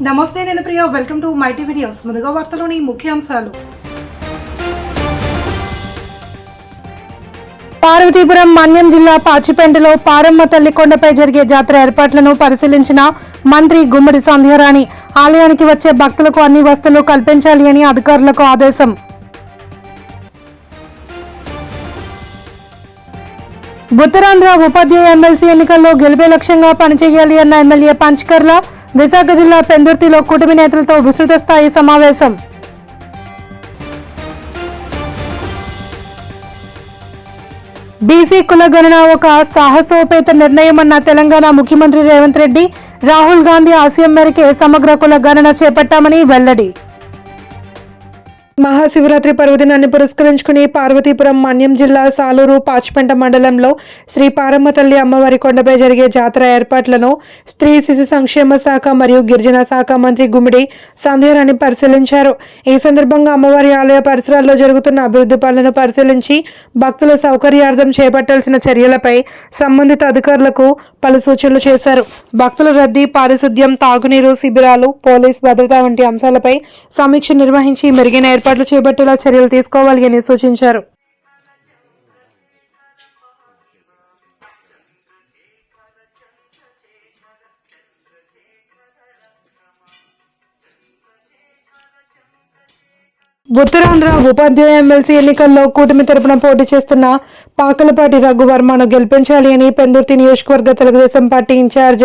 నమస్తే, నేను Priya. Welcome to my TV news. ముందుగా వార్తలోని ముఖ్యాంశాలు. పార్వతీపురం మన్యం జిల్లా పాచిపెంటలో పారమ్మ తల్లి కొండపై జరిగే జాతర ఏర్పాట్లను పరిశీలించిన మంత్రి గుమ్మడి సంధ్యారాణి. ఆలయానికి వచ్చే భక్తులకు అన్ని వసతులు కల్పించాలి అని అధికారులకు ఆదేశం. ఉత్తరాంధ్ర ఉపాధ్యాయ ఎమ్మెల్సీ ఎన్నికల్లో గెలిపే లక్ష్యంగా పనిచేయాలి అన్న ఎమ్మెల్యే పంచకర్ల. విశాఖ జిల్లా పెందుర్తిలో కూటమి నేతలతో విస్తృత స్థాయి సమావేశం. బీసీ కులగణన ఒక సాహసోపేత నిర్ణయమన్న తెలంగాణ ముఖ్యమంత్రి రేవంత్ రెడ్డి. రాహుల్ గాంధీ ఆశయం మేరకే సమగ్ర కుల గణన చేపట్టామని వెల్లడి. మహాశివరాత్రి పర్వదినాన్ని పురస్కరించుకుని పార్వతీపురం మన్యం జిల్లా సాలూరు పాచిపెంట మండలంలో శ్రీ పారమ్మ తల్లి అమ్మవారి కొండపై జరిగే జాతర ఏర్పాట్లను స్త్రీ శిశు సంక్షేమ శాఖ మరియు గిరిజన శాఖ మంత్రి గుమ్మిడి సంధ్యారాణి పరిశీలించారు. ఈ సందర్భంగా అమ్మవారి ఆలయ పరిసరాల్లో జరుగుతున్న అభివృద్ధి పనులను పరిశీలించి భక్తుల సౌకర్యార్థం చేపట్టాల్సిన చర్యలపై సంబంధిత అధికారులకు పలు సూచనలు చేశారు. భక్తుల రద్దీ, పారిశుద్ధ్యం, తాగునీరు, శిబిరాలు, పోలీస్ భద్రత వంటి అంశాలపై సమీక్ష నిర్వహించి మెరుగైన ఏర్పాట్లు చేపట్టేలా చర్యలు తీసుకోవాలి అని సూచించారు. ఉత్తరాంధ్ర ఉపాధ్యాయ ఎమ్మెల్సీ ఎన్నికల్లో కూటమి తరపున పోటీ చేస్తున్న పాకలపాటి రఘువర్మను గెలిపించాలి అని పెందుర్తి నియోజకవర్గ తెలుగుదేశం పార్టీ ఇన్ఛార్జ్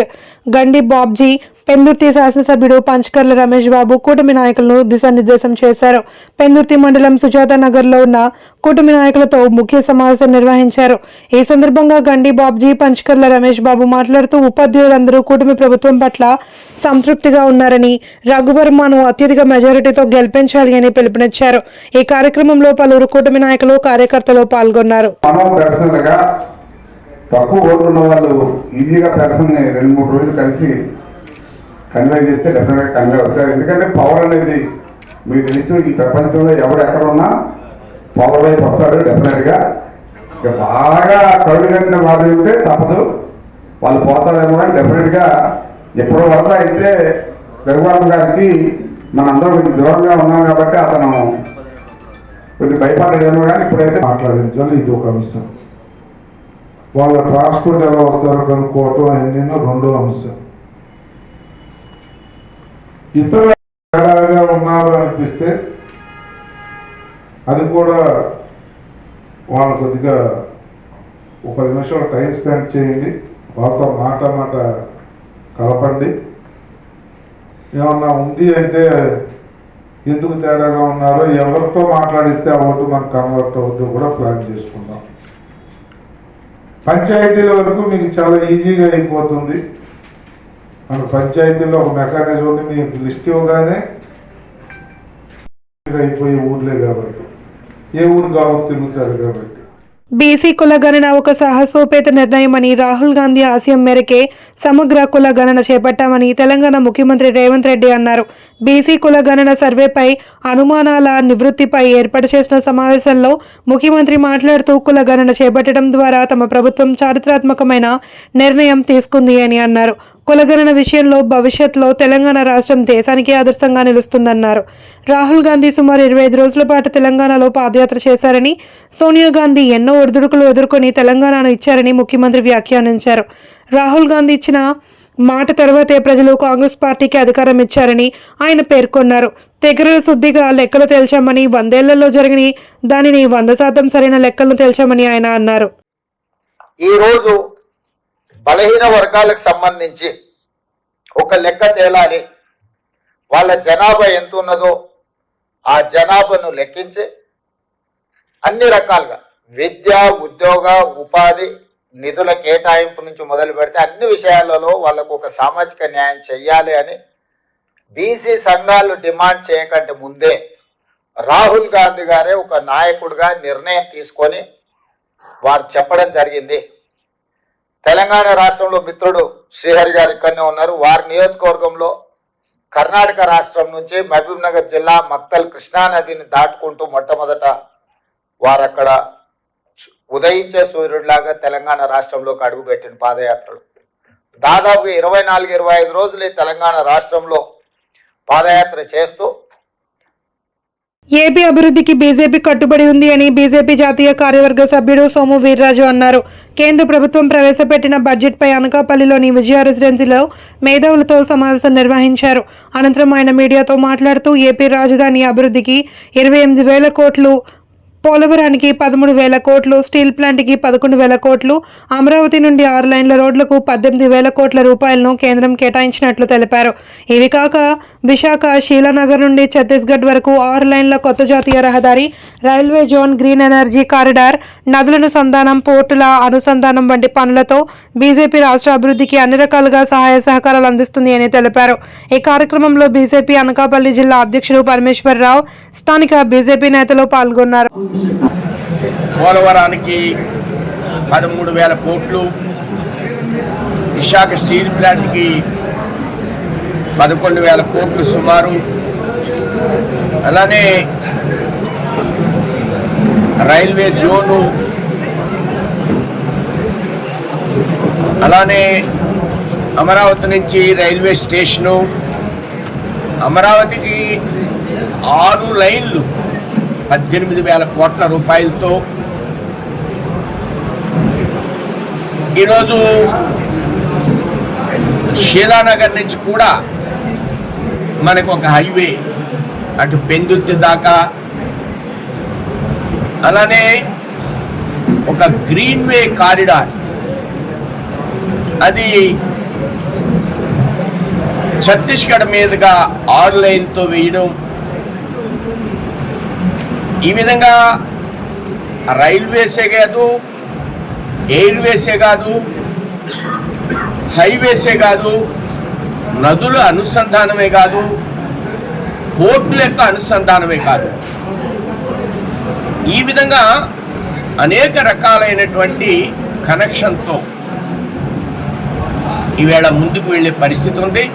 గండి బాబ్జీ, పెందుర్తి శాసనసభ్యుడు పంచకర్ల రమేష్ బాబు కూటమి నాయకులను దిశానిర్దేశం చేశారు. పెందుర్తి మండలం సుజాత నగర్లో ఉన్న కూటమి నాయకులతో ముఖ్య సమావేశం నిర్వహించారు. ఈ సందర్భంగా గండి బాబ్జీ, పంచకర్ల రమేష్ బాబు మాట్లాడుతూ ఉపాధ్యాయులందరూ కూటమి ప్రభుత్వం పట్ల సంతృప్తిగా ఉన్నారని, రఘువర్మను అత్యధిక మెజారిటీతో గెలిపించాలి అని పిలుపునిచ్చారు. ఈ కార్యక్రమంలో పలువురు కూటమి నాయకులు, కార్యకర్తలు పాల్గొన్నారు. తక్కువ ఓట్లు ఉన్న వాళ్ళు ఈజీగా పెర్సన్ని 2-3 రోజులు కలిసి కన్వే చేస్తే డెఫినెట్గా కన్వే అవుతారు. ఎందుకంటే పవర్ అనేది మీకు తెలుసు, ఈ ప్రపంచంలో ఎవరు ఎక్కడ ఉన్నా పవర్ వైపు వస్తాడు డెఫినెట్గా. ఇక బాగా కరుడు కట్టిన వారు ఉంటే తప్పదు, వాళ్ళు పోతారేమో. కానీ డెఫినెట్గా ఎప్పటి వరకు అయితే రఘువర్మ గారికి మనందరం కొంచెం దూరంగా ఉన్నాం కాబట్టి అతను కొంచెం భయపడ్డాడేమో. కానీ ఇప్పుడైతే మాట్లాడించాలి. ఇది ఒక అంశం. వాళ్ళ ట్రాన్స్పోర్ట్ ఎలా వస్తారో కనుక్కోవటం అన్నీ రెండో అంశం. ఇతర తేడాగా ఉన్నారు అనిపిస్తే అది కూడా వాళ్ళు కొద్దిగా ఒక నిమిషం టైం స్పెండ్ చేయండి, వాళ్ళతో మాట కలపండి. ఏమన్నా ఉంది అంటే ఎందుకు తేడాగా ఉన్నారో, ఎవరితో మాట్లాడిస్తే ఆ ఓటు మనకు కన్వర్ట్ అవుతుందో కూడా ప్లాన్ చేసుకుందాం. పంచాయతీల వరకు మీకు చాలా ఈజీగా అయిపోతుంది. మన పంచాయతీలో ఒక మెకానిజం ఉంది, మీకు లిస్ట్ ఇవ్వగానే అయిపోయే ఊర్లే కాబట్టి ఏ ఊరు కాబట్టి తిరుగుతారు కాబట్టి. బీసీ కుల గణన ఒక సాహసోపేత నిర్ణయమని, రాహుల్ గాంధీ ఆశయం మేరకే సమగ్ర కుల గణన చేపట్టామని తెలంగాణ ముఖ్యమంత్రి రేవంత్ రెడ్డి అన్నారు. బీసీ కుల గణన సర్వేపై అనుమానాల నివృత్తిపై ఏర్పాటు చేసిన సమావేశంలో ముఖ్యమంత్రి మాట్లాడుతూ కుల గణన చేపట్టడం ద్వారా తమ ప్రభుత్వం చారిత్రాత్మకమైన నిర్ణయం తీసుకుంది అని అన్నారు. కులగణన విషయంలో భవిష్యత్తులో తెలంగాణ రాష్ట్రం దేశానికి ఆదర్శంగా నిలుస్తుందన్నారు. రాహుల్ గాంధీ సుమారు 25 రోజుల పాటు తెలంగాణలో పాదయాత్ర చేశారని, సోనియా గాంధీ ఎన్నో ఒడిదుడుకులు ఎదుర్కొని తెలంగాణను ఇచ్చారని ముఖ్యమంత్రి వ్యాఖ్యానించారు. రాహుల్ గాంధీ ఇచ్చిన మాట తర్వాతే ప్రజలు కాంగ్రెస్ పార్టీకి అధికారం ఇచ్చారని ఆయన పేర్కొన్నారు. తెగర శుద్ధిగా లెక్కలు తేల్చామని, 100 ఏళ్లలో జరిగిన దానిని 100% సరైన లెక్కలను తేల్చామని ఆయన అన్నారు. ఈరోజు బలహీన వర్గాలకు సంబంధించి ఒక లెక్క తేలాలి. వాళ్ళ జనాభా ఎంత ఉన్నదో ఆ జనాభాను లెక్కించి అన్ని రకాలుగా విద్య, ఉద్యోగ, ఉపాధి, నిధుల కేటాయింపు నుంచి మొదలు పెడితే అన్ని విషయాలలో వాళ్ళకు ఒక సామాజిక న్యాయం చెయ్యాలి అని బీసీ సంఘాలు డిమాండ్ చేయకంటే ముందే రాహుల్ గాంధీ గారే ఒక నాయకుడిగా నిర్ణయం తీసుకొని వారు చెప్పడం జరిగింది. తెలంగాణ రాష్ట్రంలో మిత్రుడు శ్రీహరి గారు ఇక్కడనే ఉన్నారు. వారి నియోజకవర్గంలో కర్ణాటక రాష్ట్రం నుంచి మహబూబ్ నగర్ జిల్లా మక్తల్ కృష్ణానదిని దాటుకుంటూ మొట్టమొదట వారు అక్కడ ఉదయించే సూర్యుడిలాగా తెలంగాణ రాష్ట్రంలోకి అడుగుపెట్టిన పాదయాత్రలు దాదాపుగా 24-25 రోజులు తెలంగాణ రాష్ట్రంలో పాదయాత్ర చేస్తూ ఏపీ అభివృద్ధికి బీజేపీ కట్టుబడి ఉంది అని బీజేపీ జాతీయ కార్యవర్గ సభ్యుడు సోము వీర్రాజు అన్నారు. కేంద్ర ప్రభుత్వం ప్రవేశపెట్టిన బడ్జెట్పై అనకాపల్లిలోని విజయ రెసిడెన్సీలో మేధావులతో సమావేశం నిర్వహించారు. అనంతరం ఆయన మీడియాతో మాట్లాడుతూ ఏపీ రాజధాని అభివృద్ధికి 28,000 కోట్లు, పోలవరానికి 13,000 కోట్లు, స్టీల్ ప్లాంట్కి 11,000 కోట్లు, అమరావతి నుండి 6 లైన్ల రోడ్లకు 18,000 కోట్ల రూపాయలను కేంద్రం కేటాయించినట్లు తెలిపారు. ఇవి కాక విశాఖ శీలానగర్ నుండి ఛత్తీస్గఢ్ వరకు 6 లైన్ల కొత్త జాతీయ రహదారి, railway zone, green energy corridor, నదుల సంధానం, పోర్టుల అనుసంధానం వంటి పనులతో బీజేపీ రాష్ట్ర అభివృద్ధికి అన్ని రకాలుగా సహాయ సహకారాలు అందిస్తుంది అని తెలిపారు. ఈ కార్యక్రమంలో బీజేపీ అనకాపల్లి జిల్లా అధ్యక్షుడు పరమేశ్వరరావు, స్థానిక బీజేపీ నేతలు పాల్గొన్నారు. పోలవరానికి 13,000 కోట్లు, విశాఖ స్టీల్ ప్లాంట్కి 11,000 కోట్లు సుమారు, అలానే రైల్వే జోను, అలానే అమరావతి నుంచి రైల్వే స్టేషను, అమరావతికి 6 లైన్లు 18,000 కోట్ల రూపాయలతో ఈరోజు శీలానగర్ నుంచి కూడా మనకు ఒక హైవే అటు పెందుర్తి దాకా, అలానే ఒక గ్రీన్ వే కారిడార్ అది ఛత్తీస్గఢ్ మీదుగా 6 లైన్తో వేయడం, ఈ విధంగా రైల్వేసే కాదు, ఎయిర్వేసే కాదు, హైవేసే కాదు, నదుల అనుసంధానమే కాదు, పోర్టుల యొక్క అనుసంధానమే కాదు, ఈ విధంగా అనేక రకాలైనటువంటి కనెక్షన్తో ఈవేళ ముందుకు వెళ్ళే పరిస్థితి ఉంది.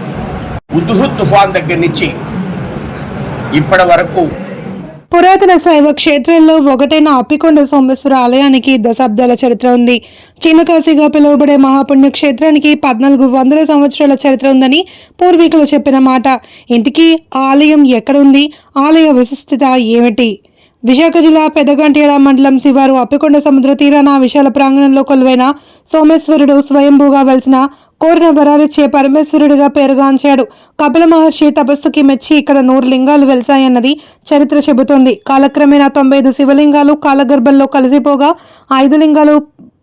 హుద్హుద్ తుఫాన్ దగ్గర నుంచి ఇప్పటి వరకు పురాతన శైవ క్షేత్రాల్లో ఒకటైన అప్పికొండ సోమేశ్వర ఆలయానికి దశాబ్దాల చరిత్ర ఉంది. చిన్నకాశీగా పిలువబడే మహాపుణ్య క్షేత్రానికి 1400 సంవత్సరాల చరిత్ర ఉందని పూర్వీకులు చెప్పిన మాట. ఇంతకీ ఆలయం ఎక్కడ ఉంది? ఆలయ విశిష్టత ఏమిటి? విశాఖ జిల్లా పెదగంట్యాల మండలం శివారు అప్పికొండ సముద్ర తీరాన విశాల ప్రాంగణంలో కొలువైన సోమేశ్వరుడు స్వయంభూగా వెలిసిన కోరిన వరాలిచ్చే పరమేశ్వరుడిగా పేరుగాంచాడు. కపిల మహర్షి తపస్సుకి మెచ్చి ఇక్కడ 100 లింగాలు వెలిశాయన్నది చరిత్ర చెబుతోంది. కాలక్రమేణా 95 శివలింగాలు కాలగర్భంలో కలిసిపోగా 5 లింగాలు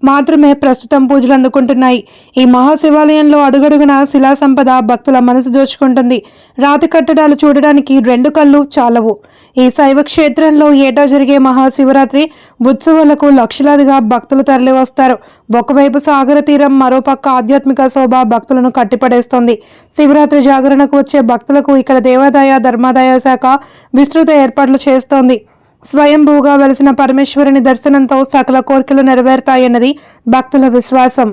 మాత్రమే ప్రస్తుతం పూజలు అందుకుంటున్నాయి. ఈ మహాశివాలయంలో అడుగడుగున శిలా సంపద భక్తుల మనసు దోచుకుంటుంది. రాతి కట్టడాలు చూడడానికి 2 కళ్ళు చాలవు. ఈ శైవ క్షేత్రంలో ఏటా జరిగే మహాశివరాత్రి ఉత్సవాలకు లక్షలాదిగా భక్తులు తరలి వస్తారు. ఒకవైపు సాగర తీరం, మరోపక్క ఆధ్యాత్మిక శోభ భక్తులను కట్టిపడేస్తోంది. శివరాత్రి జాగరణకు వచ్చే భక్తులకు ఇక్కడ దేవాదాయ ధర్మాదాయ శాఖ విస్తృత ఏర్పాట్లు చేస్తోంది. స్వయంభూగా వెలిసిన పరమేశ్వరుని దర్శనంతో సకల కోరికలు నెరవేరుతాయన్నది భక్తుల విశ్వాసం.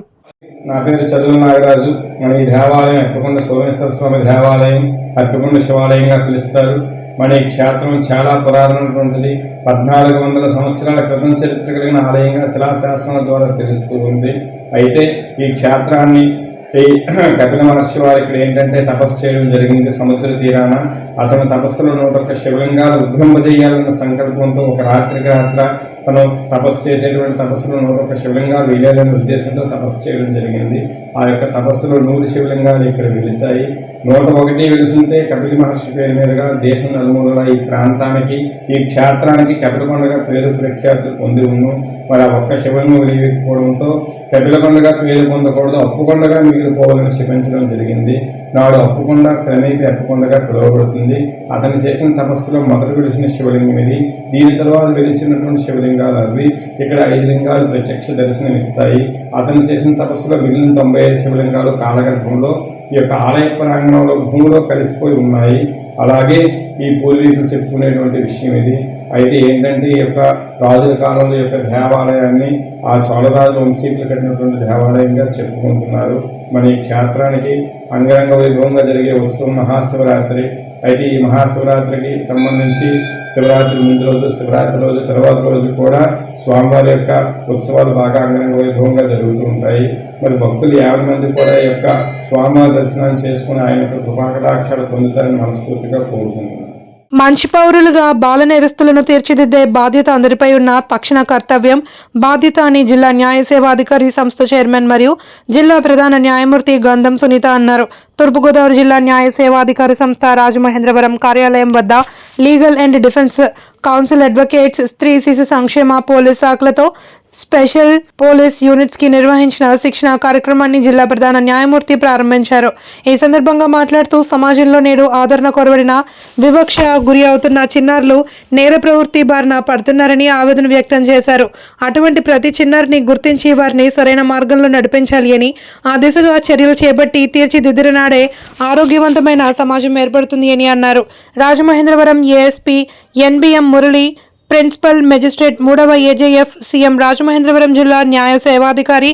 నా పేరు చదువు నాగరాజు. మన ఈ దేవాలయం అప్పికొండ సోమేశ్వర స్వామి దేవాలయం, అప్పికొండ శివాలయంగా పిలుస్తారు. మన ఈ క్షేత్రం చాలా పురాతనమైనటువంటిది. 1400 సంవత్సరాల క్రితం చరిత్ర కలిగిన ఆలయంగా శిలాశాసనాల ద్వారా తెలుస్తూ ఉంది. అయితే ఈ క్షేత్రాన్ని కపిల మహర్షి వారు ఇక్కడ ఏంటంటే తపస్సు చేయడం జరిగింది సముద్ర తీరాన. అతను తపస్సులో 101 శివలింగాలు ఉద్భవింపజేయాలన్న సంకల్పంతో ఒక రాత్రికి రాత్ర తను తపస్సు చేసేటువంటి తపస్సులో 101 శివలింగాలు వేయాలనే ఉద్దేశంతో తపస్సు చేయడం జరిగింది. ఆ యొక్క తపస్సులో 100 శివలింగాలు ఇక్కడ వెలిశాయి. 101 వెలుసుంటే కపిల మహర్షి పేరు మీదుగా దేశం నలుమూలల ఈ ప్రాంతానికి, ఈ క్షేత్రానికి కపిలకొండగా పేరు ప్రఖ్యాతులు పొంది ఉన్నాం. మరి ఆ ఒక్క శివలింగం వెలిగిపోవడంతో కపిలకొండగా పేరు పొందకూడదు, అప్పుకొండగా మిగిలిపోవాలని శపించడం జరిగింది. నాడు అప్పుకొండ క్రమేపీ అప్పుకొండగా పిలువబడుతుంది. అతను చేసిన తపస్సులో మొదట వెలిసిన శివలింగం ఇది. దీని తర్వాత వెలిసినటువంటి శివలింగాలు అవి. ఇక్కడ 5 లింగాలు ప్రత్యక్ష దర్శనమిస్తాయి. అతను చేసిన తపస్సులో మిగిలిన 95 శివలింగాలు కాలగర్భంలో ఈ యొక్క ఆలయ ప్రాంగణంలో భూమిలో కలిసిపోయి ఉన్నాయి. అలాగే ఈ పూర్వీకులు చెప్పుకునేటువంటి విషయం ఇది. అయితే ఏంటంటే ఈ యొక్క రాజుల కాలంలో యొక్క దేవాలయాన్ని ఆ చోళరాజు వంశీకులు కట్టినటువంటి దేవాలయంగా చెప్పుకుంటున్నారు. మన ఈ క్షేత్రానికి అంగరంగ వైభవంగా జరిగే ఉత్సవం మహాశివరాత్రి. అయితే ఈ మహాశివరాత్రికి సంబంధించి శివరాత్రి ముందు రోజు, శివరాత్రి రోజు, తర్వాత రోజు కూడా స్వామివారి యొక్క ఉత్సవాలు బాగా అంగరంగ వైభవంగా జరుగుతూ ఉంటాయి. మరి భక్తులు 50 మంది కూడా ఈ యొక్క స్వామివారి దర్శనాన్ని చేసుకుని ఆయన యొక్క కృపాకటాక్షాలు పొందుతారని మనస్ఫూర్తిగా కోరుకుంటున్నాను. మంచి పౌరులుగా బాల నేరస్తులను తీర్చిదిద్దే బాధ్యత అందరిపై ఉన్న తక్షణ కర్తవ్యం, బాధ్యత అని జిల్లా న్యాయ సేవాధికారి సంస్థ చైర్మన్ మరియు జిల్లా ప్రధాన న్యాయమూర్తి గంధం సునీత అన్నారు. తూర్పుగోదావరి జిల్లా న్యాయ సేవాధికారి సంస్థ రాజమహేంద్రవరం కార్యాలయం వద్ద legal and defence council advocates, స్త్రీ శిశు సంక్షేమ పోలీస్ శాఖలతో స్పెషల్ పోలీస్ యూనిట్స్ కి నిర్వహించిన శిక్షణ కార్యక్రమాన్ని జిల్లా ప్రధాన న్యాయమూర్తి ప్రారంభించారు. ఈ సందర్భంగా మాట్లాడుతూ సమాజంలో నేడు ఆదరణ కొరవడిన, వివక్ష గురి అవుతున్న చిన్నారులు నేర ప్రవృత్తి బారిన పడుతున్నారని ఆవేదన వ్యక్తం చేశారు. అటువంటి ప్రతి చిన్నారిని గుర్తించి వారిని సరైన మార్గంలో నడిపించాలి అని, ఆ దిశగా చర్యలు చేపట్టి తీర్చిదిద్దిన నాడే ఆరోగ్యవంతమైన సమాజం ఏర్పడుతుంది అని అన్నారు. Rajamahendravaram ASP NBM Murali, principal magistrate 3వ ఏజేఎఫ్, సీఎం రాజమహేంద్రవరం జిల్లా న్యాయ సేవాధికారి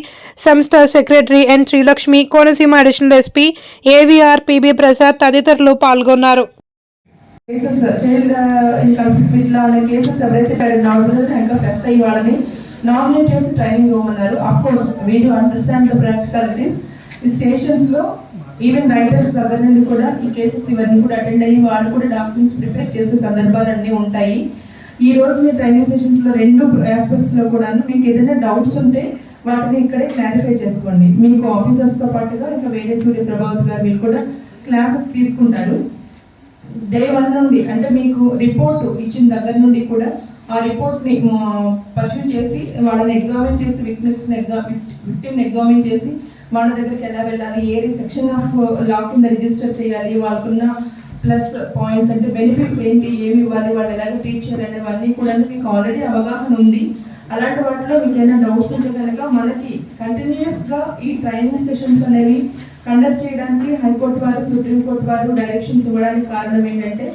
సంస్థ secretary N Srilakshmi, Konaseema additional SP AVR PB Prasad తదితరులు పాల్గొన్నారు. Cases child in conflict with law అనే కేసెస్ ఎవరైతే నార్మల్ హ్యాంకర్ ఎస్ఐ వాళ్ళని నామినేట్ చేసి ట్రైనింగ్ ఇవ్వమన్నారు. Of course we do understand the practicalities. ఈ స్టేషన్స్ లో ఈవెన్ రైటర్స్ దగ్గర నుండి కూడా ఈ కేసెస్ ఇవన్నీ కూడా అటెండ్ అయ్యి వాళ్ళు కూడా డాక్యుమెంట్స్ ప్రిపేర్ చేసే సందర్భాలు అన్నీ ఉంటాయి. ఈ రోజు మీ ట్రైనింగ్ సెషన్స్ లో 2 ఆస్పెక్ట్స్ లో కూడా మీకు ఏదైనా డౌట్స్ ఉంటే వాటిని ఇక్కడే క్లారిఫై చేసుకోండి. మీకు ఆఫీసర్స్ తో పాటుగా ఇంకా వేరే సూర్య ప్రభావత్ గారు వీళ్ళు కూడా క్లాసెస్ తీసుకుంటారు. డే 1 నుండి అంటే మీకు రిపోర్ట్ ఇచ్చిన దగ్గర నుండి కూడా ఆ రిపోర్ట్ ని పర్సూ చేసి వాళ్ళని ఎగ్జామిన్ చేసి విక్టిమ్ ఎగ్జామిన్ చేసి వాళ్ళ దగ్గరికి ఎలా వెళ్ళాలి, ఏ సెక్షన్ ఆఫ్ లా కింద రిజిస్టర్ చేయాలి, వాళ్ళకున్న ప్లస్ పాయింట్స్ అంటే బెనిఫిట్స్ ఏంటి, ఏమి ఇవ్వాలి, వాళ్ళు ఎలాగ ట్రీట్ చేయాలనేవన్నీ కూడా మీకు ఆల్రెడీ అవగాహన ఉంది. అలాంటి వాటిలో మీకు ఏమైనా డౌట్స్ ఉంటే కనుక మనకి కంటిన్యూస్గా ఈ ట్రైనింగ్ సెషన్స్ అనేవి కండక్ట్ చేయడానికి హైకోర్టు వారు, సుప్రీంకోర్టు వారు డైరెక్షన్స్ ఇవ్వడానికి కారణం ఏంటంటే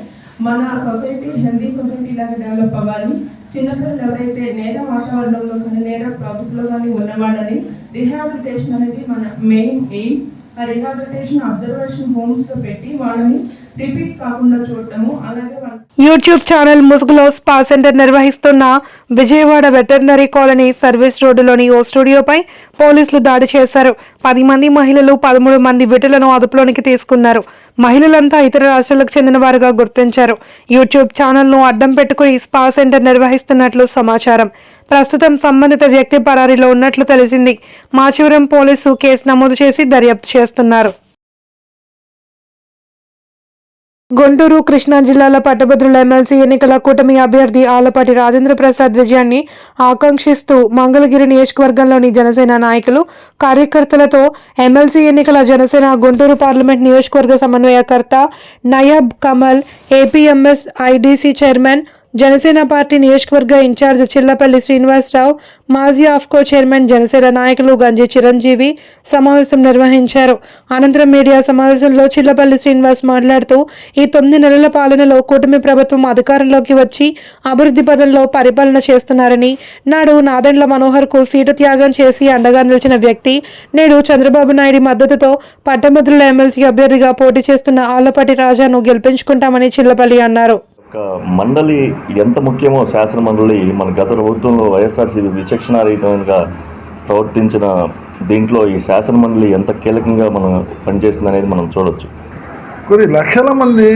మన సొసైటీ హెల్దీ సొసైటీ లాగా డెవలప్ అవ్వాలి. చిన్నపిల్లలు ఎవరైతే నేర వాతావరణంలో కానీ నేర ప్రవృత్తిలో కానీ ఉన్నవాళ్ళని రిహాబిలిటేషన్ అనేది మన మెయిన్ ఎయిమ్. ఆ రిహాబిలిటేషన్ అబ్జర్వేషన్ హోమ్స్ లో పెట్టి వాళ్ళని రిపీట్ కాకుండా చూడటము. అలాగే యూట్యూబ్ ఛానల్ ముసుగులో స్పా సెంటర్ నిర్వహిస్తున్న విజయవాడ వెటర్నరీ కాలనీ సర్వీస్ రోడ్డులోని ఓ స్టూడియోపై పోలీసులు దాడి చేశారు. 10 మంది మహిళలు, 13 మంది విటులను అదుపులోనికి తీసుకున్నారు. మహిళలంతా ఇతర రాష్ట్రాలకు చెందిన వారుగా గుర్తించారు. యూట్యూబ్ ఛానల్ను అడ్డం పెట్టుకుని స్పా సెంటర్ నిర్వహిస్తున్నట్లు సమాచారం. ప్రస్తుతం సంబంధిత వ్యక్తి పరారీలో ఉన్నట్లు తెలిసింది. మాచవరం పోలీసు కేసు నమోదు చేసి దర్యాప్తు చేస్తున్నారు. గుంటూరు, కృష్ణా జిల్లాల పట్టభద్రుల ఎమ్మెల్సీ ఎన్నికల కూటమి అభ్యర్థి ఆలపాటి రాజేంద్ర ప్రసాద్ విజయాన్ని ఆకాంక్షిస్తూ మంగళగిరి నియోజకవర్గంలోని జనసేన నాయకులు, కార్యకర్తలతో ఎమ్మెల్సీ ఎన్నికల జనసేన గుంటూరు పార్లమెంట్ నియోజకవర్గ సమన్వయకర్త Nayab Kamal, APMS IDC chairman, Janasena party నియోజకవర్గ ఇన్ఛార్జ్ చిల్లపల్లి శ్రీనివాసరావు, మాజీ ఆఫ్కో చైర్మన్, జనసేన నాయకులు గంజి చిరంజీవి సమావేశం నిర్వహించారు. అనంతరం మీడియా సమావేశంలో చిల్లపల్లి శ్రీనివాస్ మాట్లాడుతూ, ఈ 9 నెలల పాలనలో కూటమి ప్రభుత్వం అధికారంలోకి వచ్చి అభివృద్ధి పదంలో పరిపాలన చేస్తున్నారని, నాడు నాదెండ్ల మనోహర్కు సీటు త్యాగం చేసి అండగా నిలిచిన వ్యక్తి నేడు చంద్రబాబు నాయుడు మద్దతుతో పట్టభద్రుల ఎమ్మెల్సీ అభ్యర్థిగా పోటీ చేస్తున్న ఆలపాటి రాజాను గెలిపించుకుంటామని చిల్లపల్లి అన్నారు. మండలి ఎంత ముఖ్యమో శాసన మండలి మన గత ప్రభుత్వంలో వైఎస్ఆర్సీపీ విచక్షణారహితంగా ప్రవర్తించిన దీంట్లో ఈ శాసన మండలి ఎంత కీలకంగా మనం పనిచేస్తుంది అనేది మనం చూడవచ్చు. కొన్ని లక్షల మంది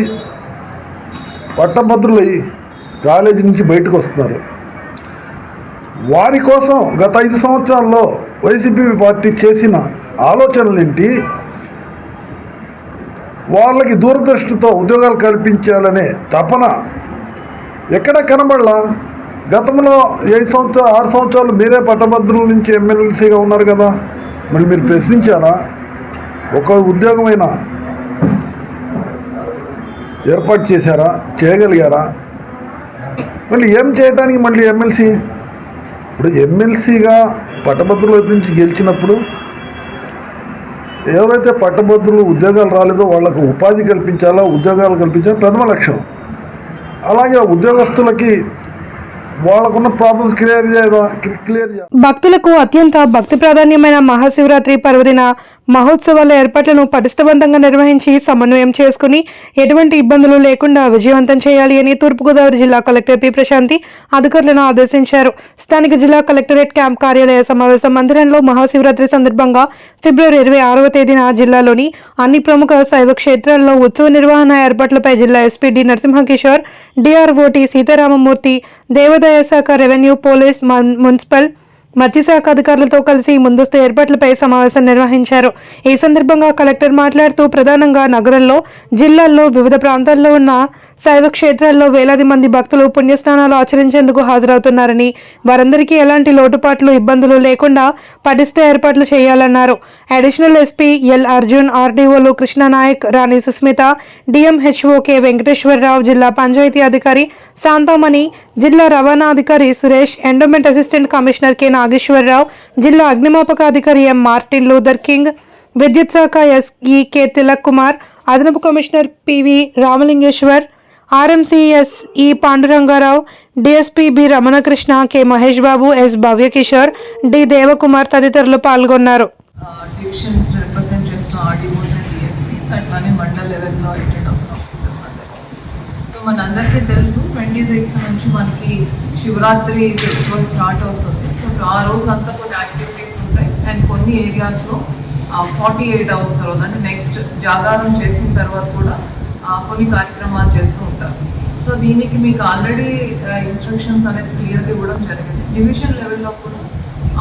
పట్టభద్రులు కాలేజీ నుంచి బయటకు వస్తున్నారు. వారి కోసం గత 5 సంవత్సరాల్లో వైసీపీ పార్టీ చేసిన ఆలోచనలు ఏంటి, వాళ్ళకి దూరదృష్టితో ఉద్యోగాలు కల్పించాలనే తపన ఎక్కడ కనబడలా. గతంలో 6 సంవత్సరాలు మీరే పట్టభద్రుల నుంచి ఎమ్మెల్సీగా ఉన్నారు కదా, మళ్ళీ మీరు ప్రశ్నించారా? ఒక ఉద్యోగమైనా ఏర్పాటు చేశారా? చేయగలిగారా? మళ్ళీ ఏం చేయడానికి మళ్ళీ ఎమ్మెల్సీ? ఇప్పుడు ఎమ్మెల్సీగా పట్టభద్రుల వైపు నుంచి గెలిచినప్పుడు ఎవరైతే పట్టభద్రులు ఉద్యోగాలు రాలేదో వాళ్లకు ఉపాధి కల్పించాలా, ఉద్యోగాలు కల్పించాలి ప్రథమ లక్ష్యం. అలాగే ఉద్యోగస్తులకి వాళ్ళకున్న ప్రాబ్లమ్స్ క్లియర్ చేయాలి. భక్తులకు అత్యంత భక్తి ప్రాధాన్యమైన మహాశివరాత్రి పర్వదిన మహోత్సవాల ఏర్పాట్లను పటిష్టవంతంగా నిర్వహించి సమన్వయం చేసుకుని ఎటువంటి ఇబ్బందులు లేకుండా విజయవంతం చేయాలి అని తూర్పుగోదావరి జిల్లా కలెక్టర్ పి ప్రశాంతి అధికారులను ఆదేశించారు. స్థానిక జిల్లా కలెక్టరేట్ క్యాంప్ కార్యాలయ సమావేశ మందిరంలో మహాశివరాత్రి సందర్భంగా ఫిబ్రవరి 26వ తేదీన జిల్లాలోని అన్ని ప్రముఖ శైవ క్షేత్రాల్లో ఉత్సవ నిర్వహణ ఏర్పాట్లపై జిల్లా SP D Narasimhakishore, DRO T Sitaramamurthy, దేవాదాయ శాఖ, రెవెన్యూ, పోలీస్, మున్సిపల్, మత్స్యశాఖ అధికారులతో కలిసి ముందస్తు ఏర్పాట్లపై సమావేశం నిర్వహించారు. ఈ సందర్భంగా కలెక్టర్ మాట్లాడుతూ ప్రధానంగా నగరంలో, జిల్లాల్లో వివిధ ప్రాంతాల్లో ఉన్న శైవ క్షేత్రాల్లో వేలాది మంది భక్తులు పుణ్యస్నానాలు ఆచరించేందుకు హాజరవుతున్నారని, వారందరికీ ఎలాంటి లోటుపాట్లు, ఇబ్బందులు లేకుండా పటిష్ట ఏర్పాట్లు చేయాలన్నారు. అడిషనల్ ఎస్పీ ఎల్ అర్జున్, ఆర్డీఓలు కృష్ణనాయక్, రాణి సుస్మిత, డిఎంహెచ్ఓ కె వెంకటేశ్వరరావు, జిల్లా పంచాయతీ అధికారి శాంతామణి, జిల్లా రవాణా అధికారి Suresh, endowment assistant commissioner K Nageswararao, జిల్లా అగ్నిమాపక అధికారి ఎం మార్టిన్ లూథర్ కింగ్, విద్యుత్ శాఖ ఎస్ఈ కె తిలక్ కుమార్, అదనపు commissioner PV Ramalingeswar, RMCS E Pandurangarao, DSP B Ramanakrishna, K Mahesh Babu, S Bhavyakishore, D Devakumar తదితరులు పాల్గొన్నారు. డివిజన్స్ రిప్రజెంట్ చేస్తున్న ఆర్డీఓస్ అండ్ డిఎస్పీస్ అట్లానే మండల్ లెవెల్లో ఎటెడ్ ఆఫీసర్స్ అందరూ. సో మనందరికీ తెలుసు 26th నుంచి మనకి శివరాత్రి ఫెస్టివల్ స్టార్ట్ అవుతుంది. సో ఆ రోజు అంతా కొన్ని యాక్టివిటీస్ ఉంటాయి అండ్ కొన్ని ఏరియాస్లో 48 hours తర్వాత అంటే నెక్స్ట్ జాగారం చేసిన తర్వాత కూడా కొన్ని కార్యక్రమాలు చేస్తూ ఉంటారు. సో దీనికి మీకు ఆల్రెడీ ఇన్స్ట్రక్షన్స్ అనేది క్లియర్గా ఇవ్వడం జరిగింది. డివిజన్ లెవెల్లో కూడా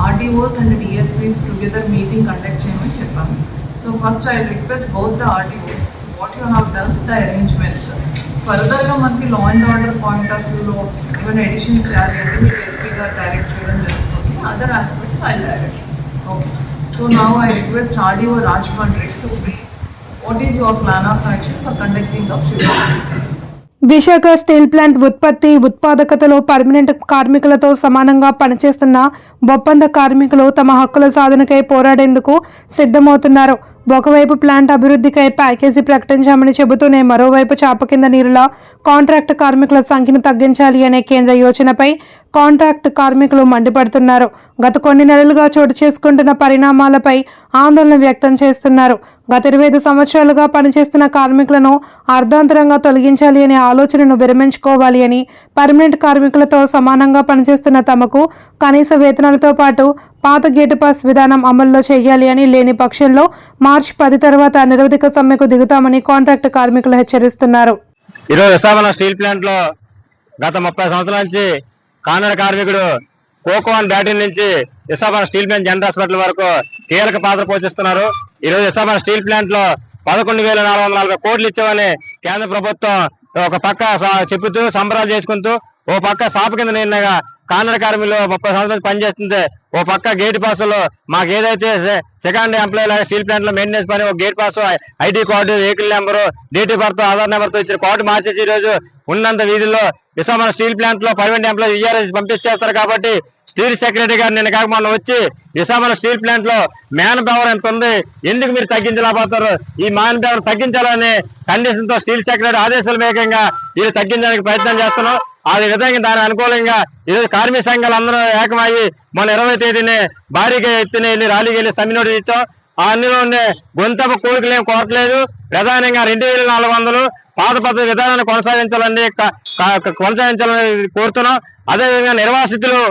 RDOs and DSPs together meeting conduct చేయమని చెప్పాము. So first I request both the RDOs what you have done the arrangements. ఫర్దర్గా మనకి law and order point of వ్యూలో ఏమైనా ఎడిషన్స్ చేయాలి అంటే మీకు ఎస్పీ గారు డైరెక్ట్ చేయడం జరుగుతుంది. Other aspects I direct. Okay, so now I request RDO Rajmandri to brief what is your plan of action for conducting of Shivratri. Visakha steel plant ఉత్పత్తి, ఉత్పాదకతలో permanent కార్మికులతో సమానంగా పనిచేస్తున్న ఒప్పంద కార్మికులు తమ హక్కుల సాధనకై పోరాడేందుకు సిద్ధమవుతున్నారు. ఒకవైపు ప్లాంట్ అభివృద్ధికై ప్యాకేజీ ప్రకటించామని చెబుతూనే మరోవైపు చాప కింద నీరులా కాంట్రాక్ట్ కార్మికుల సంఖ్యను తగ్గించాలి అనే కేంద్ర యోచనపై కాంట్రాక్ట్ కార్మికులు మండిపడుతున్నారు. గత కొన్ని నెలలుగా చోటు చేసుకుంటున్న పరిణామాలపై ఆందోళన వ్యక్తం చేస్తున్నారు. గత 25 సంవత్సరాలుగా పనిచేస్తున్న కార్మికులను అర్ధాంతరంగా తొలగించాలి అనే ఆలోచనను విరమించుకోవాలి అని, పర్మనెంట్ కార్మికులతో సమానంగా పనిచేస్తున్న తమకు కనీస వేతనాలతో పాటు పాత గేటు పాస్ విధానం అమల్లో చేయాలి అని, లేని పక్షంలో మార్చి 10 తర్వాత నిరవధిక సమ్మెకు దిగుతామని కాంట్రాక్ట్ కార్మికులు హెచ్చరిస్తున్నారు. ఈరోజు విశాఖపట్నం స్టీల్ ప్లాంట్ లో గత 30 సంవత్సరాల నుంచి కాంట్రాక్ట్ కార్మికుడు కోకోవన్ బ్యాటరీ నుంచి Visakhapatnam steel plant general hospital వరకు కీలక పాత్ర పోషిస్తున్నారు. ఈరోజు విశాఖపట్నం స్టీల్ ప్లాంట్ లో 11,440 కోట్లు ఇచ్చామని కేంద్ర ప్రభుత్వం ఒక పక్క చెబుతూ సంబరాలు చేసుకుంటూ, ఓ పక్క సాపు కింద నిర్ణయంగా కాంట్రాక్ట్ కార్మికులు 30 సంవత్సరాలు పనిచేస్తుంటే ఓ పక్క గేట్ పాసులు మాకు ఏదైతే సెకండ్ ఎంప్లాయీ స్టీల్ ప్లాంట్ లో మెయింటెనెన్స్ పని ఒక gate pass, ID card, vehicle number, date of birth, Aadhaar number తో ఇచ్చిన కార్డు మార్చేసి ఈ రోజు ఉన్నంత వీధుల్లో విశాఖపట్నం స్టీల్ ప్లాంట్ లో పర్మనెంట్ ఎంప్లాయీ ఈఆర్ఎస్ పంపించేస్తారు. కాబట్టి స్టీల్ సెక్రటరీ గారు నిన్న కాక మొన్న వచ్చి విశాఖపట్నం స్టీల్ ప్లాంట్ లో మ్యాన్ పవర్ ఎంత ఉంది, ఎందుకు మీరు తగ్గించలేకపోతారు, ఈ మ్యాన్ పవర్ తగ్గించాలనే కండిషన్ తో స్టీల్ సెక్రటరీ ఆదేశాల వేగంగా వీళ్ళు తగ్గించడానికి ప్రయత్నం చేస్తున్నాం. ఆ విధంగా దాని అనుకూలంగా ఈరోజు కార్మిక సంఘాలు అందరూ ఏకమయ్యి మొన్న 20వ తేదీని భారీగా ఎత్తున వెళ్ళి ర్యాలీకి వెళ్ళి సమ్మె నోటీస్ ఇచ్చాం. ఆ అన్నిలో ఉండే గొంతపు కోరికలు ఏం కోరట్లేదు. ప్రధానంగా 2,400 పాత పద్ధతి విధానాన్ని కొనసాగించాలని కోరుతున్నాం. అదేవిధంగా నిర్వాసితులు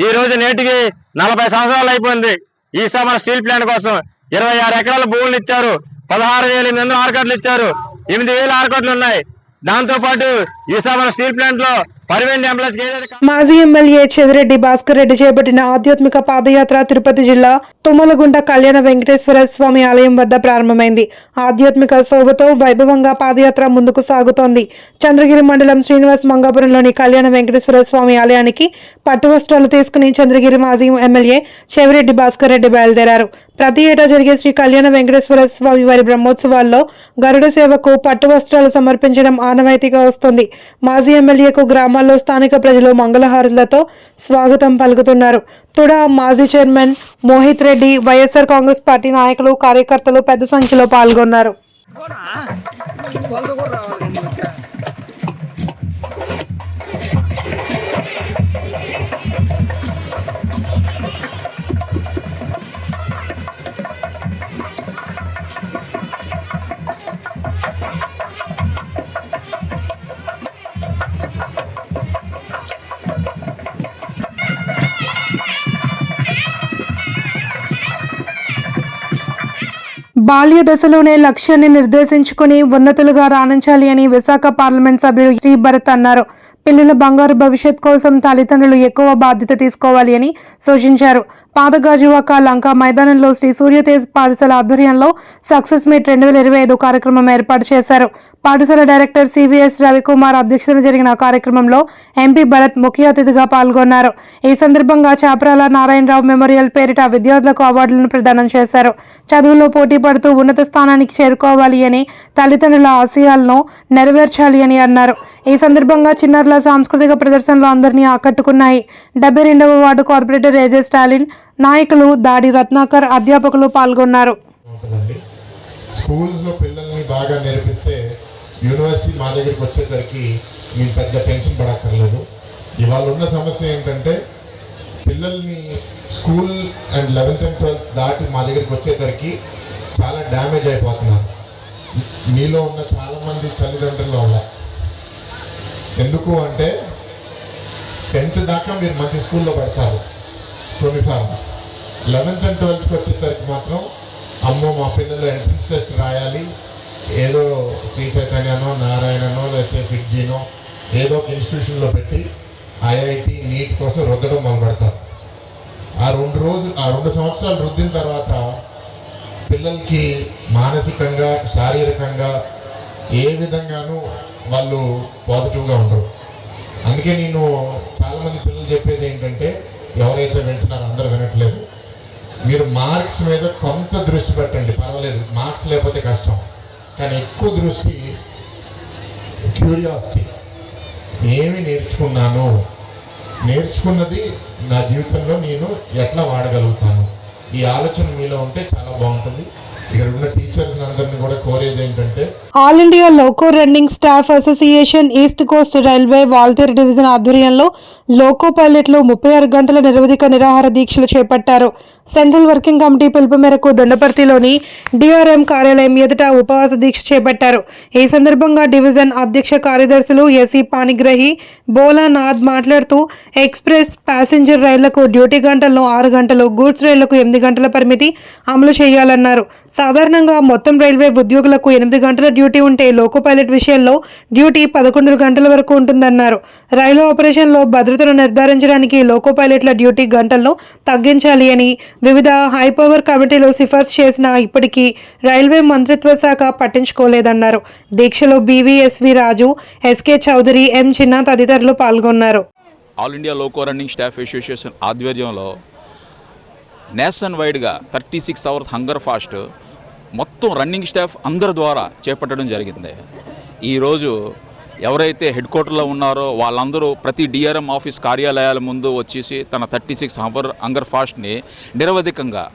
ఈ రోజు నేటికి 40 సంవత్సరాలు అయిపోయింది. ఈ మన స్టీల్ ప్లాంట్ కోసం 26 ఎకరాల భూములు ఇచ్చారు, 16,800 ఆర్కట్లు ఇచ్చారు, 8,000 ఆర్కట్లు ఉన్నాయి. దాంతో పాటు ఈ మన స్టీల్ ప్లాంట్ లో పర్మనెంట్ ఎంప్లాయీస్. మాజీ ఎమ్మెల్యే చెవిరెడ్డి భాస్కర్ రెడ్డి చేపట్టిన ఆధ్యాత్మిక పాదయాత్ర తిరుపతి జిల్లా తుమ్మలగుంట కళ్యాణ వెంకటేశ్వర స్వామి ఆలయం వద్ద ప్రారంభమైంది. ఆధ్యాత్మిక శోభతో వైభవంగా పాదయాత్ర ముందుకు సాగుతోంది. చంద్రగిరి మండలం శ్రీనివాస్ మంగాపురంలోని కళ్యాణ వెంకటేశ్వర స్వామి ఆలయానికి పట్టు వస్త్రాలు తీసుకుని చంద్రగిరి మాజీ ఎమ్మెల్యే చెవిరెడ్డి భాస్కర్ రెడ్డి బయలుదేరారు. ప్రతి ఏటా జరిగే శ్రీ కళ్యాణ వెంకటేశ్వర స్వామి వారి బ్రహ్మోత్సవాల్లో గరుడ సేవకు పట్టు వస్త్రాలు సమర్పించడం ఆనవాయితీగా వస్తుంది. మాజీ ఎమ్మెల్యేకు గ్రామాల్లో స్థానిక ప్రజలు మంగళహారతులతో స్వాగతం పలుకుతున్నారు. తుడా మాజీ చైర్మన్ మోహిత్ రెడ్డి, వైఎస్ఆర్ కాంగ్రెస్ పార్టీ నాయకులు, కార్యకర్తలు పెద్ద సంఖ్యలో పాల్గొన్నారు. బాల్య దశలోనే లక్ష్యాన్ని నిర్దేశించుకుని ఉన్నతులుగా రాణించాలి అని విశాఖ పార్లమెంట్ సభ్యుడు శ్రీ భరత్ అన్నారు. పిల్లల బంగారు భవిష్యత్ కోసం తల్లిదండ్రులు ఎక్కువ బాధ్యత తీసుకోవాలి అని సూచించారు. పాదగాజువాక లంక మైదానంలో శ్రీ సూర్యతేజ్ పాఠశాల ఆధ్వర్యంలో సక్సెస్ మీట్ 2025 కార్యక్రమం ఏర్పాటు చేశారు. పాఠశాల డైరెక్టర్ సివిఎస్ రవికుమార్ అధ్యక్షతన జరిగిన కార్యక్రమంలో ఎంపీ భరత్ ముఖ్య అతిథిగా పాల్గొన్నారు. ఈ సందర్భంగా చాప్రాల నారాయణరావు మెమోరియల్ పేరిట విద్యార్థులకు అవార్డులను ప్రదానం చేశారు. చదువులో పోటీ పడుతూ ఉన్నత స్థానానికి చేరుకోవాలి అని, తల్లిదండ్రుల ఆశయాలను నెరవేర్చాలి అని అన్నారు. ఈ సందర్భంగా చిన్నారుల సాంస్కృతిక ప్రదర్శనలు అందరినీ ఆకట్టుకున్నాయి. 72వ వార్డు కార్పొరేటర్ ఏజే స్టాలిన్, నాయకులు దాడి రత్నాకర్, అధ్యాపకులు పాల్గొన్నారు. స్కూల్స్లో పిల్లల్ని బాగా నేర్పిస్తే యూనివర్సిటీ మా దగ్గరికి వచ్చేసరికి మేము పెద్ద టెన్షన్ పడక్కర్లేదు. ఇవాళ ఉన్న సమస్య ఏంటంటే పిల్లల్ని school and 11th and 12th దాటి మా దగ్గరికి వచ్చేసరికి చాలా డ్యామేజ్ అయిపోతున్నారు. మీలో ఉన్న చాలామంది తల్లిదండ్రులు వల్ల. ఎందుకు అంటే 10th దాకా మీరు మంచి స్కూల్లో పెడతారు కొన్నిసార్లు, 11th and 12th వచ్చేసరికి మాత్రం అమ్మో మా పిల్లలు ఎంట్రన్స్ టెస్ట్ రాయాలి, ఏదో శ్రీ చైతన్యనో నారాయణనో లేకపోతే ఫిడ్జీనో ఏదో ఒక ఇన్స్టిట్యూషన్లో పెట్టి ఐఐటి నీట్ కోసం రుద్దడం మొదలు పెడతారు. ఆ 2 సంవత్సరాలు రుద్దిన తర్వాత పిల్లలకి మానసికంగా శారీరకంగా ఏ విధంగానూ వాళ్ళు పాజిటివ్గా ఉండరు. అందుకే నేను చాలామంది పిల్లలు చెప్పేది ఏంటంటే, ఎవరైతే వింటున్నారో అందరూ వినట్లేదు, మీరు మార్క్స్ మీద కొంత దృష్టి పెట్టండి, పర్వాలేదు, మార్క్స్ లేకపోతే కష్టం, కానీ ఎక్కువ దృష్టి క్యూరియాసిటీ. ఏమి నేర్చుకున్నది నా జీవితంలో నేను ఎట్లా వాడగలుగుతాను, ఈ ఆలోచన మీలో ఉంటే చాలా బాగుంటుంది. ఇక్కడ ఉన్న టీచర్స్ అందరినీ కూడా కోరేది ఏంటంటే, all India loco running staff association east Coast railway Waltair division ఆధ్వర్యంలో లోకో పైలట్లు 36 గంటల నిరవధిక నిరాహార దీక్షలు చేపట్టారు. సెంట్రల్ వర్కింగ్ కమిటీ పిలుపు మేరకు దొండపర్తిలోని డిఆర్ఎం కార్యాలయం ఎదుట ఉపవాస దీక్ష చేపట్టారు. ఈ సందర్భంగా డివిజన్ అధ్యక్ష కార్యదర్శులు ఎసి పానిగ్రహి, బోలానాథ్ మాట్లాడుతూ ఎక్స్ప్రెస్ ప్యాసింజర్ రైళ్లకు డ్యూటీ గంటలను 6 గంటలు, గూడ్స్ రైళ్లకు 8 గంటల పరిమితి అమలు చేయాలన్నారు. సాధారణంగా మొత్తం రైల్వే ఉద్యోగులకు 8 గంటల డ్యూటీ ఉంటే లోకో పైలట్ విషయంలో డ్యూటీ 11 గంటల వరకు ఉంటుందన్నారు. రైలు ఆపరేషన్లో భద్రతను నిర్ధారించడానికి లోకో పైలట్ల డ్యూటీ గంటలను తగ్గించాలి అని వివిధ హైపవర్ కమిటీలు సిఫార్సు చేసినా ఇప్పటికీ రైల్వే మంత్రిత్వ శాఖ పట్టించుకోలేదన్నారు. దీక్షలో బివిఎస్వి రాజు, ఎస్కే చౌదరి, ఎం చిన్న తదితరులు పాల్గొన్నారు. All India loco running staff association ఆధ్వర్యంలో నేషన్ వైడ్గా 36 అవర్స్ హంగర్ ఫాస్ట్ మొత్తం రన్నింగ్ స్టాఫ్ అందరి ద్వారా చేపట్టడం జరిగింది. ఈరోజు ఎవరైతే హెడ్ క్వార్టర్లో ఉన్నారో వాళ్ళందరూ ప్రతి డిఆర్ఎం ఆఫీస్ కార్యాలయాల ముందు వచ్చేసి తన 36 హంగర్ ఫాస్ట్ని నిరవధికంగా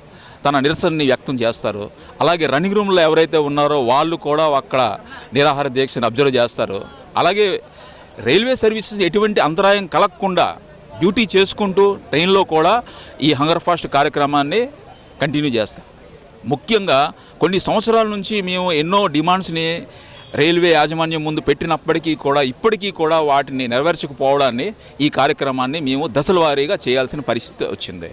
తన నిరసనని వ్యక్తం చేస్తారు. అలాగే రన్నింగ్ రూమ్లో ఎవరైతే ఉన్నారో వాళ్ళు కూడా అక్కడ నిరాహార దీక్షను అబ్జర్వ్ చేస్తారు. అలాగే రైల్వే సర్వీసెస్ ఎటువంటి అంతరాయం కలగకుండా డ్యూటీ చేసుకుంటూ ట్రైన్లో కూడా ఈ హంగర్ ఫాస్ట్ కార్యక్రమాన్ని కంటిన్యూ చేస్తాం. ముఖ్యంగా కొన్ని సంవత్సరాల నుంచి మేము ఎన్నో డిమాండ్స్ని రైల్వే యాజమాన్యం ముందు పెట్టినప్పటికీ కూడా ఇప్పటికీ కూడా వాటిని నెరవేర్చకపోవడాన్ని ఈ కార్యక్రమాన్ని మేము దశల వారీగా చేయాల్సిన పరిస్థితి వచ్చింది.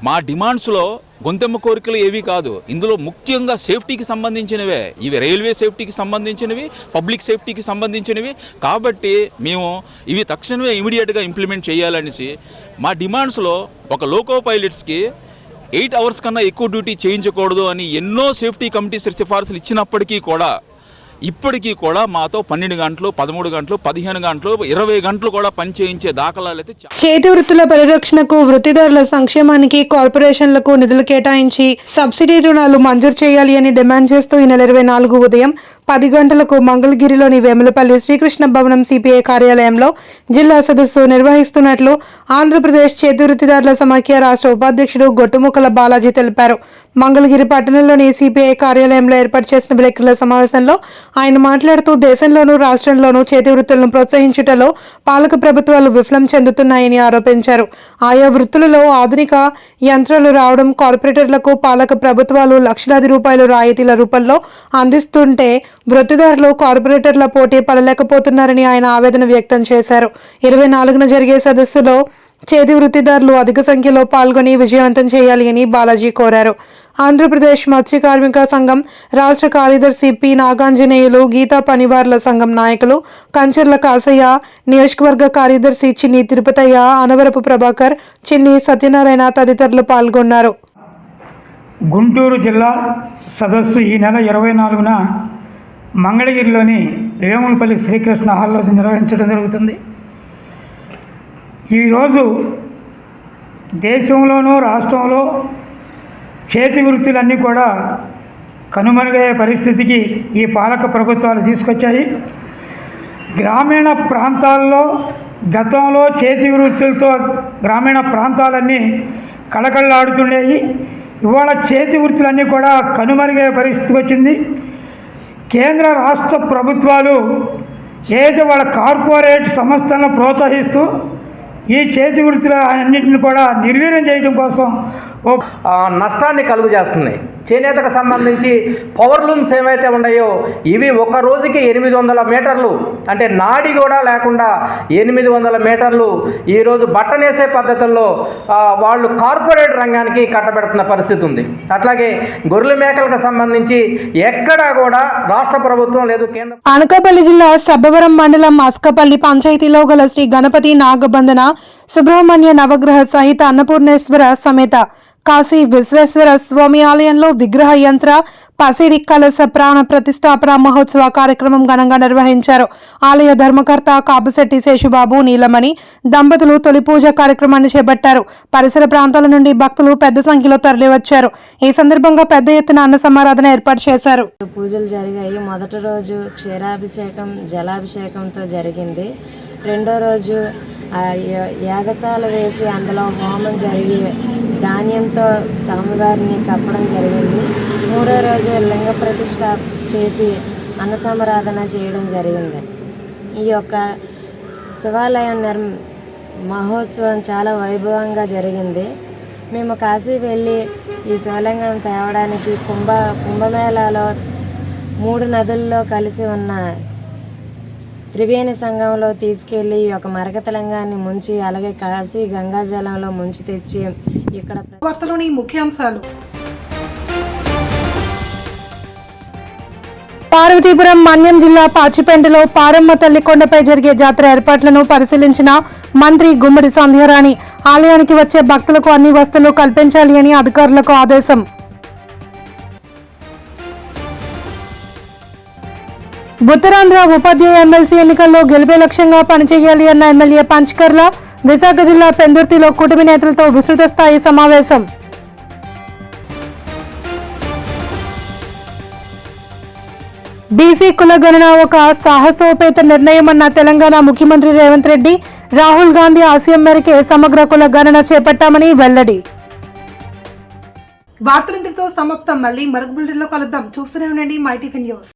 మా డిమాండ్స్లో గొంతెమ్మ కోరికలు ఏవి కాదు, ఇందులో ముఖ్యంగా సేఫ్టీకి సంబంధించినవే. ఇవి రైల్వే సేఫ్టీకి సంబంధించినవి, పబ్లిక్ సేఫ్టీకి సంబంధించినవి. కాబట్టి మేము ఇవి తక్షణమే ఇమీడియట్గా ఇంప్లిమెంట్ చేయాలనేసి మా డిమాండ్స్లో ఒక లోకో పైలట్స్కి 8 అవర్స్ కన్నా ఎక్కువ డ్యూటీ చేయించకూడదు అని ఎన్నో సేఫ్టీ కమిటీస్ సిఫార్సులు ఇచ్చినప్పటికీ కూడా ఇప్పటికీ కూడా మాతో 12 గంటలు, 13 గంటలు, 15 గంటలు, 20 గంటలు కూడా పని చేయించే దాఖలాలు అయితే. చేతి వృత్తుల పరిరక్షణకు, వృత్తిదారుల సంక్షేమానికి కార్పొరేషన్లకు నిధులు కేటాయించి సబ్సిడీ రుణాలు మంజూరు చేయాలి అని డిమాండ్ చేస్తూ ఈ నెల 24 ఉదయం 10 గంటలకు మంగళగిరిలోని వేములపల్లి శ్రీకృష్ణ భవనం సిపిఐ కార్యాలయంలో జిల్లా సదస్సు నిర్వహిస్తున్నట్లు ఆంధ్రప్రదేశ్ చేతి వృత్తిదారుల సమాఖ్య రాష్ట్ర ఉపాధ్యక్షుడు గొట్టుముక్కల బాలాజీ తెలిపారు. మంగళగిరి పట్టణంలోని సిపిఐ కార్యాలయంలో ఏర్పాటు చేసిన విలేకరుల సమావేశంలో ఆయన మాట్లాడుతూ దేశంలోనూ రాష్ట్రంలోనూ చేతి వృత్తులను ప్రోత్సహించుటలో పాలక ప్రభుత్వాలు విఫలం చెందుతున్నాయని ఆరోపించారు. ఆయా వృత్తులలో ఆధునిక యంత్రాలు రావడం, కార్పొరేటర్లకు పాలక ప్రభుత్వాలు లక్షలాది రూపాయలు రాయితీల రూపంలో అందిస్తుంటే వృత్తిదారులు కార్పొరేటర్ల పోటీ పడలేకపోతున్నారని ఆయన ఆవేదన వ్యక్తం చేశారు. 24న జరిగే సదస్సులో చేతి వృత్తిదారులు అధిక సంఖ్యలో పాల్గొని విజయవంతం చేయాలి అని బాలాజీ కోరారు. ఆంధ్రప్రదేశ్ మత్స్య కార్మిక సంఘం రాష్ట్ర కార్యదర్శి పి నాగాంజనేయులు, గీతా పనివార్ల సంఘం నాయకులు కంచర్ల కాసయ్య, నియోజకవర్గ కార్యదర్శి చిన్ని తిరుపతయ్య, అనవరపు ప్రభాకర్, చిన్ని సత్యనారాయణ తదితరులు పాల్గొన్నారు. గుంటూరు జిల్లా సదస్సు ఈ నెల 24న మంగళగిరిలోని వేములపల్లి శ్రీకృష్ణ హాల్లో నిర్వహించడం జరుగుతుంది. ఈరోజు దేశంలోనూ రాష్ట్రంలో చేతి వృత్తులన్నీ కూడా కనుమరుగయ్యే పరిస్థితికి ఈ పాలక ప్రభుత్వాలు తీసుకొచ్చాయి. గ్రామీణ ప్రాంతాల్లో గతంలో చేతి వృత్తులతో గ్రామీణ ప్రాంతాలన్నీ కళకళలాడుతుండేవి. ఇవాళ చేతి వృత్తులన్నీ కూడా కనుమరుగయ్యే పరిస్థితికి వచ్చింది. కేంద్ర రాష్ట్ర ప్రభుత్వాలు ఏదైతే వాళ్ళ కార్పొరేట్ సంస్థలను ప్రోత్సహిస్తూ ఈ చేతి వృత్తుల అన్నింటిని కూడా నిర్వీర్యం చేయడం కోసం నష్టాన్ని కలుగు చేస్తున్నాయి. చేనేతకు సంబంధించి పవర్ లూమ్స్ ఏవైతే ఉన్నాయో ఇవి ఒక రోజుకి 800 మీటర్లు, అంటే నాడి కూడా లేకుండా 800 మీటర్లు ఈరోజు బట్టనేసే పద్ధతుల్లో వాళ్ళు కార్పొరేట్ రంగానికి కట్టబెడుతున్న పరిస్థితి ఉంది. అట్లాగే గొర్రెల మేకలకు సంబంధించి ఎక్కడా కూడా రాష్ట్ర ప్రభుత్వం లేదు, కేంద్ర. అనకాపల్లి జిల్లా సబ్బవరం మండలం అస్కపల్లి పంచాయతీలో గల శ్రీ గణపతి నాగబంధన సుబ్రహ్మణ్య నవగ్రహ సహిత అన్నపూర్ణేశ్వర సమేత కాశీ విశ్వేశ్వర స్వామి ఆలయంలో విగ్రహ యంత్ర పసిడి కలశ ప్రాణ ప్రతిష్టాపన మహోత్సవ కార్యక్రమం ఘనంగా నిర్వహించారు. ఆలయ ధర్మకర్త కాపుశెట్టి శేషుబాబు, నీలమణి దంపతులు తొలి పూజ కార్యక్రమాన్ని చేపట్టారు. పరిసర ప్రాంతాల నుండి భక్తులు పెద్ద సంఖ్యలో తరలివచ్చారు. ఈ సందర్భంగా పెద్ద ఎత్తున అన్న సమారాధన ఏర్పాటు చేశారు. పూజలు జరిగాయి. మొదటి రోజు క్షీరాభిషేకం, జలాభిషేకంతో జరిగింది. రెండో రోజు యాగశాల వేసి అందులో హోమం జరిగి ధాన్యంతో స్వామివారిని కప్పడం జరిగింది. మూడో రోజు లింగ ప్రతిష్ఠ చేసి అన్న సమారాధన చేయడం జరిగింది. ఈ యొక్క శివాలయం మహోత్సవం చాలా వైభవంగా జరిగింది. మేము కాశీ వెళ్ళి ఈ శివలింగం తేవడానికి కుంభమేళాలో 3 నదుల్లో కలిసి ఉన్న త్రివేణి సంఘంలో తీసుకెళ్లి ఈ యొక్క మరకత లింగాన్ని ముంచి, అలాగే కాశీ గంగాజలంలో ముంచి తెచ్చి ఇక్కడ వార్తలోని ముఖ్యాంశాలు. పార్వతీపురం మన్యం జిల్లా పాచిపెంటలో పారమ్మ తల్లి కొండపై జరిగే జాతర ఏర్పాట్లను పరిశీలించిన మంత్రి గుమ్మడి సంధ్యారాణి. ఆలయానికి వచ్చే భక్తులకు అన్ని వసతులు కల్పించాలి అని అధికారులకు ఆదేశం. ఉత్తరాంధ్ర ఉపాధ్యాయ ఎమ్మెల్సీ ఎన్నికల్లో గెలిపే లక్ష్యంగా పనిచేయాలి అన్న ఎమ్మెల్యే పంచకర్ల. విశాఖ జిల్లా పెందుర్తిలో కూటమి నేతలతో విస్తృత స్థాయి సమావేశం. బీసీ కులగణన ఒక సాహసోపేత నిర్ణయమన్న తెలంగాణ ముఖ్యమంత్రి రేవంత్ రెడ్డి. రాహుల్ గాంధీ ఆశయం మేరకే సమగ్ర కుల గణన చేపట్టామని వెల్లడి. వార్తలంతటితో సమాప్తం. మళ్ళీ మరొక బులెటిన్లో కలుద్దాం. చూస్తూనే ఉండండి మై టీవీ న్యూస్.